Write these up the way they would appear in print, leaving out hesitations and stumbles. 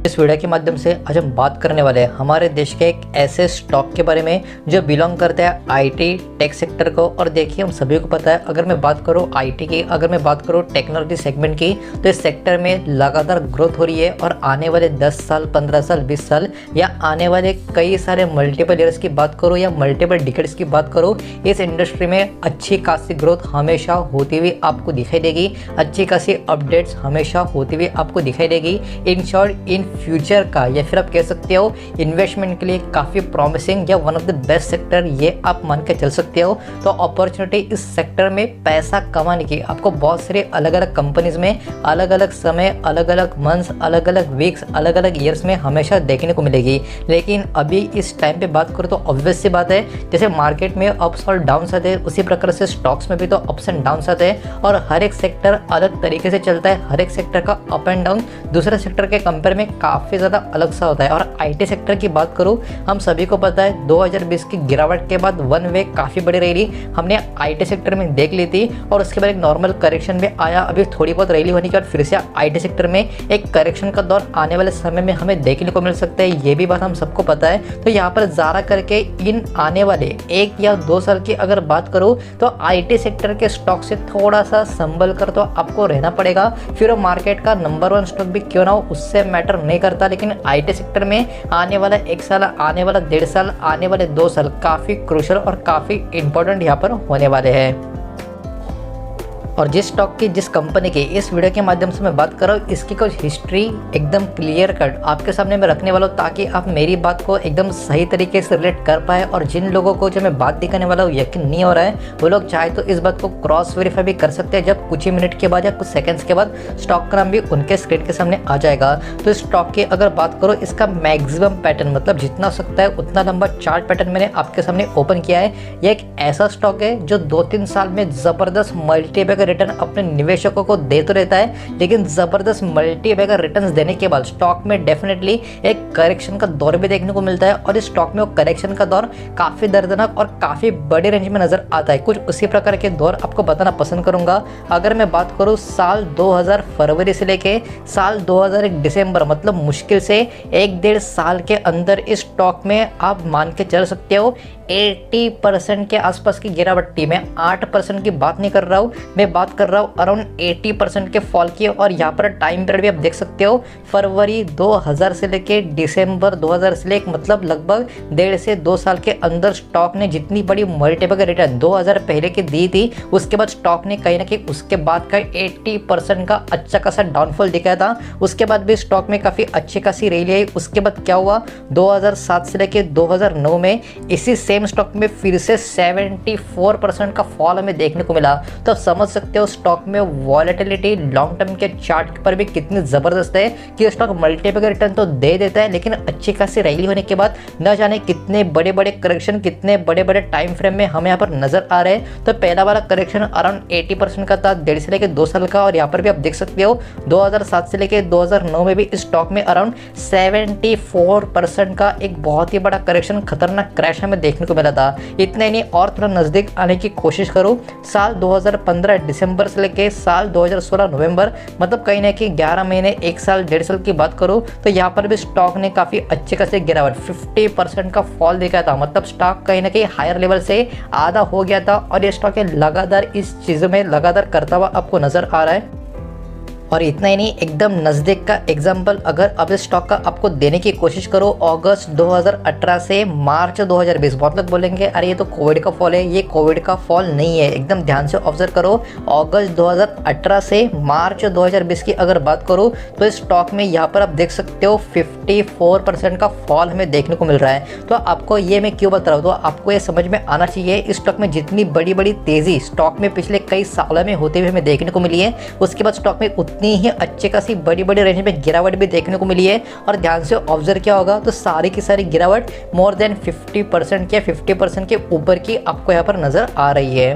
इस वीडियो के माध्यम से आज हम बात करने वाले हैं हमारे देश के एक ऐसे स्टॉक के बारे में जो बिलोंग करते हैं आईटी टेक सेक्टर को। और देखिए हम सभी को पता है, अगर मैं बात करूं आईटी की, अगर मैं बात करूं टेक्नोलॉजी सेगमेंट की, तो इस सेक्टर में लगातार ग्रोथ हो रही है। और आने वाले 10 साल 15 साल 20 साल या आने वाले कई सारे मल्टीपल ईयर्स की बात करूँ या मल्टीपल डिकेड्स की बात करूँ, इस इंडस्ट्री में अच्छी खासी ग्रोथ हमेशा होती हुई आपको दिखाई देगी। अच्छी खासी अपडेट्स हमेशा होती हुई आपको दिखाई देगी। इन शॉर्ट इन फ्यूचर का या फिर आप कह सकते हो इन्वेस्टमेंट के लिए काफ़ी प्रॉमिसिंग या one of the best sector ये आप मान के चल सकते हो। तो अपॉर्चुनिटी इस सेक्टर में पैसा कमाने की आपको बहुत सारे अलग अलग कंपनीज में अलग अलग समय, अलग अलग मंथ्स, अलग अलग वीक्स, अलग अलग ईयर्स में हमेशा देखने को मिलेगी। लेकिन अभी इस टाइम पे बात करूँ तो ऑब्वियस सी बात है, जैसे मार्केट में अप्स और डाउन्स आते हैं उसी प्रकार से स्टॉक्स में भी तो अप्स एंड डाउन्स आते हैं। और हर एक सेक्टर अलग तरीके से चलता है। हर एक सेक्टर का अप एंड डाउन दूसरे सेक्टर के कंपेयर में काफ़ी ज़्यादा अलग सा होता है। और आईटी सेक्टर की बात करूँ, हम सभी को पता है 2020 की गिरावट के बाद वन वे काफ़ी बड़ी रैली हमने आईटी सेक्टर में देख ली थी। और उसके बाद एक नॉर्मल करेक्शन भी आया। अभी थोड़ी बहुत रैली होने के बाद फिर से आईटी सेक्टर में एक करेक्शन का दौर आने वाले समय में हमें देखने को मिल सकता है, ये भी बात हम सबको पता है। तो यहाँ पर ज़्यादा करके इन आने वाले 1 या 2 साल की अगर बात करूँ तो आईटी सेक्टर के स्टॉक से थोड़ा सा संभल कर तो आपको रहना पड़ेगा। फिर वो मार्केट का नंबर 1 स्टॉक भी क्यों ना हो, उससे मैटर नहीं करता। लेकिन आईटी सेक्टर में आने वाला 1 साल, आने वाला 1.5 साल, आने वाले 2 साल काफ़ी क्रूशियल और काफ़ी इंपॉर्टेंट यहाँ पर होने वाले हैं। और जिस स्टॉक की, जिस कंपनी की इस वीडियो के माध्यम से मैं बात कर रहा हूँ, इसकी कुछ हिस्ट्री एकदम क्लियर कट आपके सामने मैं रखने वाला हूँ, ताकि आप मेरी बात को एकदम सही तरीके से रिलेट कर पाए। और जिन लोगों को जो मैं बात दिखाने वाला हूँ यकीन नहीं हो रहा है, वो लोग चाहे तो इस बात को क्रॉस वेरीफाई भी कर सकते हैं, जब कुछ ही मिनट के बाद या कुछ सेकेंड्स के बाद स्टॉक का नाम भी उनके स्क्रीन के सामने आ जाएगा। तो इस स्टॉक की अगर बात करो, इसका मैक्सिमम पैटर्न, मतलब जितना हो सकता है उतना लंबा चार्ट पैटर्न मैंने आपके सामने ओपन किया है। यह एक ऐसा स्टॉक है जो 2-3 साल में ज़बरदस्त मल्टीपल रिटर्न अपने निवेशकों को दे तो रहता है, लेकिन जबरदस्त मल्टीबैगर रिटर्न्स देने के बाद स्टॉक में डेफिनेटली एक करेक्शन का दौर भी देखने को मिलता है। और इस स्टॉक में वो करेक्शन का दौर काफी दर्दनाक और काफी बड़े रेंज में नजर आता है। कुछ उसी प्रकार के दौर आपको बताना पसंद करूंगा। अगर मैं बात करूं साल 2000 फरवरी से लेके साल 2001 दिसंबर, मतलब मुश्किल से 1-1.5 साल के अंदर इस स्टॉक में आप मान के चल सकते हो 80% के आसपास की गिरावट थी। मैं 8% की बात नहीं कर रहा हूँ, मैं बात कर रहा हूँ अराउंड 80% के फॉल की। और यहाँ पर टाइम पीरियड भी आप देख सकते हो, फरवरी 2000 से लेके दिसंबर 2000 से लेके मतलब लगभग 1.5 से 2 साल के अंदर स्टॉक ने जितनी बड़ी मल्टीपल रिटर्न 2000 पहले की दी थी, उसके बाद स्टॉक ने कहीं ना कहीं उसके बाद का 80% का अच्छा खासा डाउनफॉल दिखाया था। उसके बाद भी स्टॉक में काफ़ी अच्छी खासी रैली आई। उसके बाद क्या हुआ, 2007 से लेके 2009 में इसी सेम स्टॉक में फिर से 74% का फॉल हमें देखने को मिला। तो आप समझ सकते हो स्टॉक में वॉलेटिलिटी लॉन्ग टर्म के चार्ट पर भी कितनी ज़बरदस्त है कि स्टॉक मल्टीपल रिटर्न तो दे देता है, लेकिन अच्छी खासी रैली होने के बाद न जाने कितने बड़े बड़े करेक्शन, कितने बड़े बड़े टाइम फ्रेम में हमें यहाँ पर नजर आ रहे हैं। तो पहला वाला करेक्शन अराउंड 80% का था 1.5 से लेकर 2 साल का। और यहाँ पर भी आप देख सकते हो 2007 से लेकर 2009 में भी इस स्टॉक में अराउंड 74% का एक बहुत ही बड़ा करेक्शन, खतरनाक क्रैश हमें देखने को मिला था। इतना ही नहीं, और थोड़ा नजदीक आने की कोशिश करूँ, साल 2015 दिसंबर से लेके साल 2016 नवंबर, मतलब कहीं ना कहीं 11 महीने, 1 साल 1.5 साल की बात करूँ तो यहाँ पर भी स्टॉक ने काफ़ी अच्छे खासे गिरावट 50% का फॉल दिखाया था। मतलब स्टॉक कहीं ना कहीं हायर लेवल से आधा हो गया था। और ये स्टॉक लगातार इस चीज़ों में लगातार करता हुआ आपको नजर आ रहा है। और इतना ही नहीं, एकदम नज़दीक का एग्जाम्पल अगर अब इस स्टॉक का आपको देने की कोशिश करो, अगस्त 2018 से मार्च 2020, बहुत लोग बोलेंगे अरे ये तो कोविड का फॉल है, ये कोविड का फॉल नहीं है। एकदम ध्यान से ऑब्जर्व करो, अगस्त 2018 से मार्च 2020 की अगर बात करूँ तो इस स्टॉक में यहाँ पर आप देख सकते हो 54% का फॉल हमें देखने को मिल रहा है। तो आपको ये मैं क्यों बता रहा हूँ, तो आपको ये समझ में आना चाहिए इस स्टॉक में जितनी बड़ी बड़ी तेज़ी स्टॉक में पिछले कई सालों में होते हुए हमें देखने को मिली है, उसके बाद स्टॉक में उतनी ही अच्छे खासी बड़ी बड़ी रेंज में गिरावट भी देखने को मिली है। और ध्यान से ऑब्जर्व किया होगा तो सारी की सारी गिरावट मोर देन 50% के 50% के ऊपर की आपको यहाँ पर नजर आ रही है।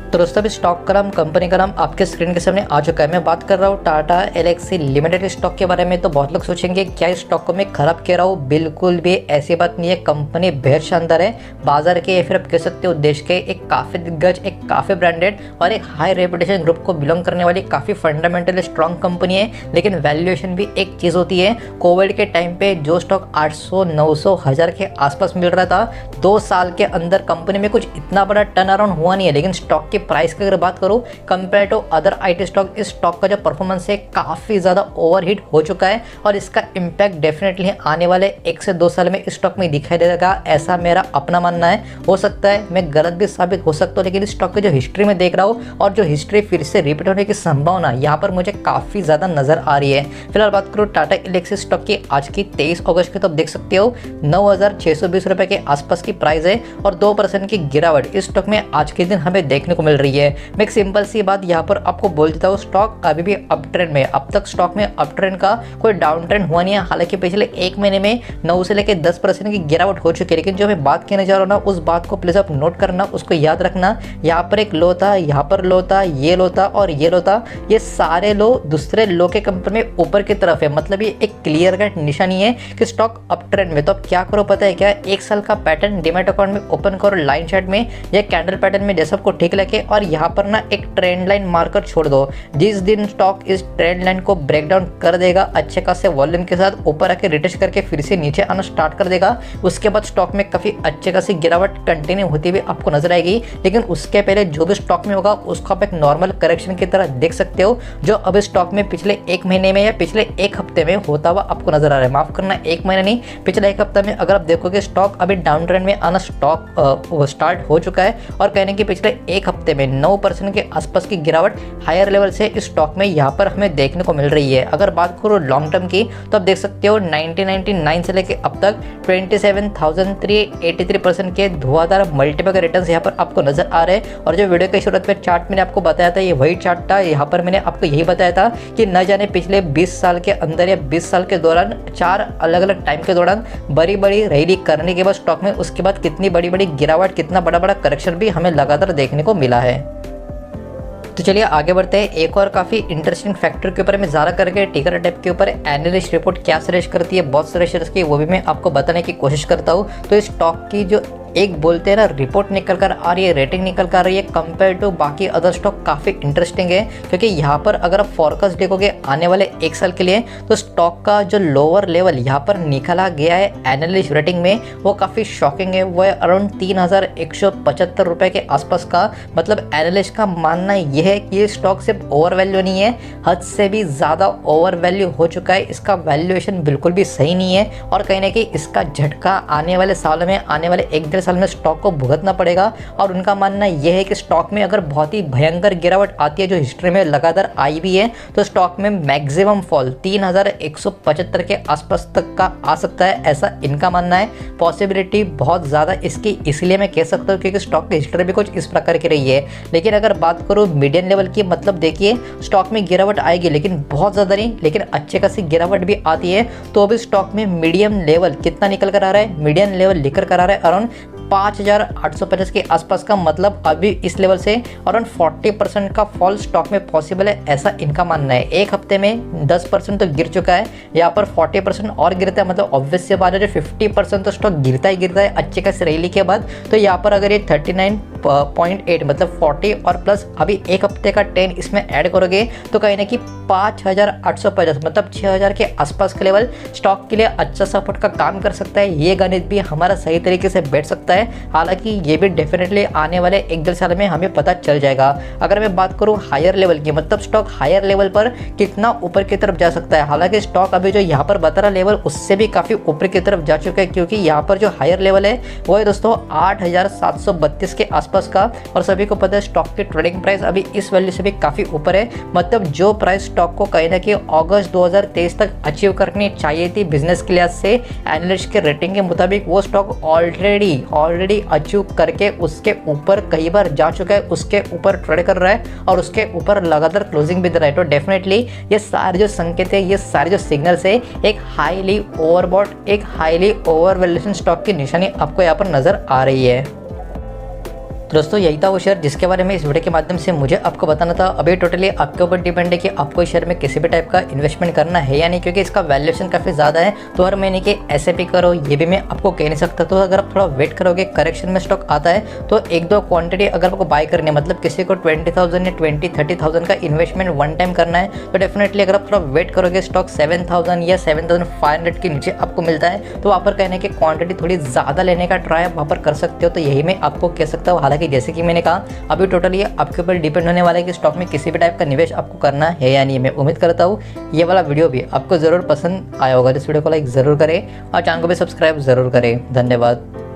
तो दोस्तों अभी स्टॉक का नाम, कंपनी का नाम आपके स्क्रीन के सामने आ चुका है। मैं बात कर रहा हूँ टाटा एल्क्सी लिमिटेड स्टॉक के बारे में। तो बहुत लोग सोचेंगे क्या इस स्टॉक को मैं खराब कह रहा हूँ, बिल्कुल भी ऐसी बात नहीं है। कंपनी बेहद शानदार है, बाजार के या फिर आप कह सकते हो देश के एक काफ़ी दिग्गज, एक काफ़ी ब्रांडेड और एक हाई रेपुटेशन ग्रुप को बिलोंग करने वाली काफ़ी फंडामेंटली स्ट्रॉन्ग कंपनी है। लेकिन वैल्यूएशन भी एक चीज़ होती है। कोविड के टाइम पे जो स्टॉक 800, 900, 1000 के आसपास मिल रहा था, 2 साल के अंदर कंपनी में कुछ इतना बड़ा टर्न अराउंड हुआ नहीं है। लेकिन स्टॉक की प्राइस की अगर बात करूं compare to other IT stock, इस स्टॉक का जो परफॉर्मेंस है काफ़ी ज़्यादा ओवरहीट हो चुका है और इसका इम्पैक्ट डेफिनेटली आने वाले 1 से 2 साल में इस स्टॉक में दिखाई देगा, ऐसा मेरा अपना मानना है। हो सकता है मैं गलत भी साबित हो सकता हूँ, लेकिन इस स्टॉक की जो हिस्ट्री में देख रहा हूँ और जो हिस्ट्री फिर से रिपीट होने की संभावना यहाँ पर मुझे काफ़ी ज़्यादा नज़र आ रही है। फिलहाल बात करूँ टाटा एल्क्सी स्टॉक की आज की 23 अगस्त की, तो आप देख सकते हो 9,620 रुपये के आसपास की प्राइस है और 2% की गिरावट इस स्टॉक में आज के दिन हमें देखने को मिल रही है। मैं एक सिंपल सी बात यहाँ पर आपको बोल देता हूँ, स्टॉक अभी भी अप ट्रेंड में। अब तक स्टॉक में अप ट्रेंड का कोई डाउन ट्रेंड हुआ नहीं है। हालांकि पिछले 1 महीने में 9 से लेकर 10% की गिरावट हो चुकी है। लेकिन जो मैं बात कहने जा रहा हूँ ना, उस बात को प्लीज़ आप नोट करना, उसको याद रखना। यहाँ पर एक लो था, यहाँ पर लो था, ये लो था और ये लो था। ये सारे लो दूसरे लो के कंपेयर में ऊपर की तरफ है। मतलब ये एक क्लियर कट निशानी है कि स्टॉक अप ट्रेंड में। तो अब क्या करो पता है क्या, 1 साल का पैटर्न डीमैट अकाउंट में ओपन करो, लाइन चार्ट में या कैंडल पैटर्न में, जैसा आपको ठीक लगे, और यहाँ पर ना एक ट्रेंड लाइन मार्कर छोड़ दो। जिस दिन स्टॉक इस ट्रेंड लाइन को ब्रेक डाउन कर देगा अच्छे खासे वॉल्यूम के साथ, ऊपर आके रिटेस्ट करके फिर से नीचे आना स्टार्ट कर देगा, उसके बाद स्टॉक में काफी अच्छे खासी गिरावट कंटिन्यू होती हुई आपको नजर आएगी। लेकिन उसके पहले जो भी स्टॉक में होगा उसको आप एक नॉर्मल करेक्शन की तरह देख सकते हो, जो अब स्टॉक में पिछले 1 महीने में या पिछले 1 हफ्ते में होता हुआ आपको नजर आ रहा है। माफ करना, 1 महीना नहीं, पिछले 1 हफ्ते में अगर आप देखोगे स्टॉक अभी डाउन ट्रेंड में आना स्टार्ट हो चुका है। और कहने की पिछले 1 हफ्ते में 9% के आसपास की गिरावट हायर लेवल से इस स्टॉक में यहाँ पर हमें देखने को मिल रही है। अगर बात करो लॉन्ग टर्म की, तो आप देख सकते हो 1999 से लेकर अब तक 27,383% के धुआंधार मल्टीपल रिटर्न्स यहाँ पर आपको नजर आ रहे हैं। और जो वीडियो की शुरुआत में चार्ट मैंने आपको बताया था, ये वही चार्ट था। यहाँ पर मैंने आपको यही बताया था कि न जाने पिछले 20 साल के अंदर या 20 साल के दौरान 4 अलग अलग टाइम के दौरान बड़ी बड़ी रैली करने के बाद स्टॉक में उसके बाद कितनी बड़ी बड़ी गिरावट, कितना बड़ा बड़ा करेक्शन भी हमें लगातार देखने को मिला है। तो चलिए आगे बढ़ते हैं। एक और काफ़ी इंटरेस्टिंग फैक्टर के ऊपर मैं ज़्यादा करके टिकर टैप के ऊपर एनालिस्ट रिपोर्ट क्या सजेस्ट करती है बहुत सारे शेयर्स की, वो भी मैं आपको बताने की कोशिश करता हूँ। तो इस स्टॉक की जो एक बोलते हैं ना रिपोर्ट निकल कर आ रही है, रेटिंग निकल कर आ रही है, कंपेयर टू बाकी अदर स्टॉक काफ़ी इंटरेस्टिंग है। क्योंकि यहाँ पर अगर आप फोरकास्ट देखोगे आने वाले 1 साल के लिए, तो स्टॉक का जो लोअर लेवल यहाँ पर निकला गया है एनालिस्ट रेटिंग में, वो काफ़ी शॉकिंग है। वो है अराउंड 3,175 रुपये के आसपास का। मतलब एनालिस्ट का मानना यह है कि ये स्टॉक सिर्फ ओवर वैल्यू नहीं है, हद से भी ज़्यादा ओवर वैल्यू हो चुका है। इसका वैल्यूएशन बिल्कुल भी सही नहीं है और कहीं ना कहीं इसका झटका आने वाले सालों में, आने वाले 1 साल में स्टॉक को भुगतना पड़ेगा। और उनका मानना यह है कि स्टॉक में अगर बहुत ही भयंकर गिरावट आती है, जो हिस्ट्री में लगातार आई भी है, तो स्टॉक में मैक्सिमम फॉल 3,175 के आसपास तक का आ सकता है, ऐसा इनका मानना है। पॉसिबिलिटी बहुत ज़्यादा इसकी इसलिए मैं कह सकता हूँ क्योंकि स्टॉक की हिस्ट्री भी कुछ इस प्रकार की रही है। लेकिन अगर बात करूँ मीडियम लेवल की, मतलब देखिए स्टॉक में गिरावट आएगी लेकिन बहुत ज़्यादा नहीं, लेकिन अच्छे खासी गिरावट भी आती है। तो अभी स्टॉक में मीडियम लेवल कितना निकल कर आ रहा है, मीडियम लेवल लिखकर कर आ रहा है अराउंड 5,850 के आसपास का। मतलब अभी इस लेवल से अराउंड 40% का फॉल स्टॉक में पॉसिबल है, ऐसा इनका मानना है। 1 हफ्ते में 10% तो गिर चुका है, यहाँ पर 40% और गिरता है। मतलब ऑब्वियस से बात है, जो 50% तो स्टॉक गिरता ही गिरता है अच्छे खासी रैली के बाद। तो यहाँ पर अगर ये 39.8 मतलब 40 और प्लस अभी 1 हफ्ते का 10 इसमें ऐड करोगे, तो कहीं ना कि 5,850 मतलब 6,000 के आसपास का लेवल स्टॉक के लिए अच्छा सपोर्ट का काम कर सकता है। ये गणित भी हमारा सही तरीके से बैठ सकता है। हालांकि ये भी डेफिनेटली आने वाले 1-2 साल में हमें पता चल जाएगा। अगर मैं बात करूं हायर लेवल की, मतलब स्टॉक हायर लेवल पर कितना ऊपर की तरफ जा सकता है। हालांकि स्टॉक अभी जो यहाँ पर बता रहा लेवल, उससे भी काफ़ी ऊपर की तरफ जा चुका है, क्योंकि यहाँ पर जो हायर लेवल है वो है दोस्तों 8,732 के आसपास का। और सभी को पता है स्टॉक की ट्रेडिंग प्राइस अभी इस वैल्यू से भी काफ़ी ऊपर है। मतलब जो प्राइस स्टॉक को कहीं ना कहीं अगस्त 2023 तक अचीव करनी चाहिए थी बिजनेस के लिहाज से, एनालिस्ट के रेटिंग के मुताबिक, वो स्टॉक ऑलरेडी अचीव करके उसके ऊपर कई बार जा चुका है, उसके ऊपर ट्रेड कर रहा है और उसके ऊपर लगातार क्लोजिंग भी दे रहा है। तो डेफिनेटली ये सारे जो संकेत है, ये सारे जो सिग्नल्स है, एक हाईली ओवरबॉट, एक हाईली ओवर वैल्यूएशन स्टॉक की निशानी आपको यहाँ पर नजर आ रही है। तो दोस्तों यही था वो शेयर जिसके बारे में इस वीडियो के माध्यम से मुझे आपको बताना था। अभी टोटली आपके ऊपर डिपेंड है कि आपको इस शेयर में किसी भी टाइप का इन्वेस्टमेंट करना है या नहीं, क्योंकि इसका वैल्यूएशन काफ़ी ज़्यादा है। तो हर महीने के एसआईपी करो ये भी मैं आपको कह नहीं सकता। तो अगर आप थोड़ा वेट करोगे, करेक्शन में स्टॉक आता है तो एक दो क्वांटिटी अगर आपको बाय करनी है, मतलब किसी को 20,000 या 20-30,000 का इन्वेस्टमेंट वन टाइम करना है, तो डेफिनेटली अगर आप थोड़ा वेट करोगे, स्टॉक 7,000 या 7,500 के नीचे आपको मिलता है तो वहाँ पर कहने की क्वांटिटी थोड़ी ज़्यादा लेने का ट्राई आप वहाँ पर कर सकते हो। तो यही मैं आपको कह सकता हूँ। हालांकि जैसे कि मैंने कहा अभी टोटली आपके ऊपर डिपेंड होने वाला है कि स्टॉक में किसी भी टाइप का निवेश आपको करना है या नहीं। मैं उम्मीद करता हूँ ये वाला वीडियो भी आपको ज़रूर पसंद आया होगा। इस वीडियो को लाइक ज़रूर करें और चैनल को भी सब्सक्राइब ज़रूर करें। धन्यवाद।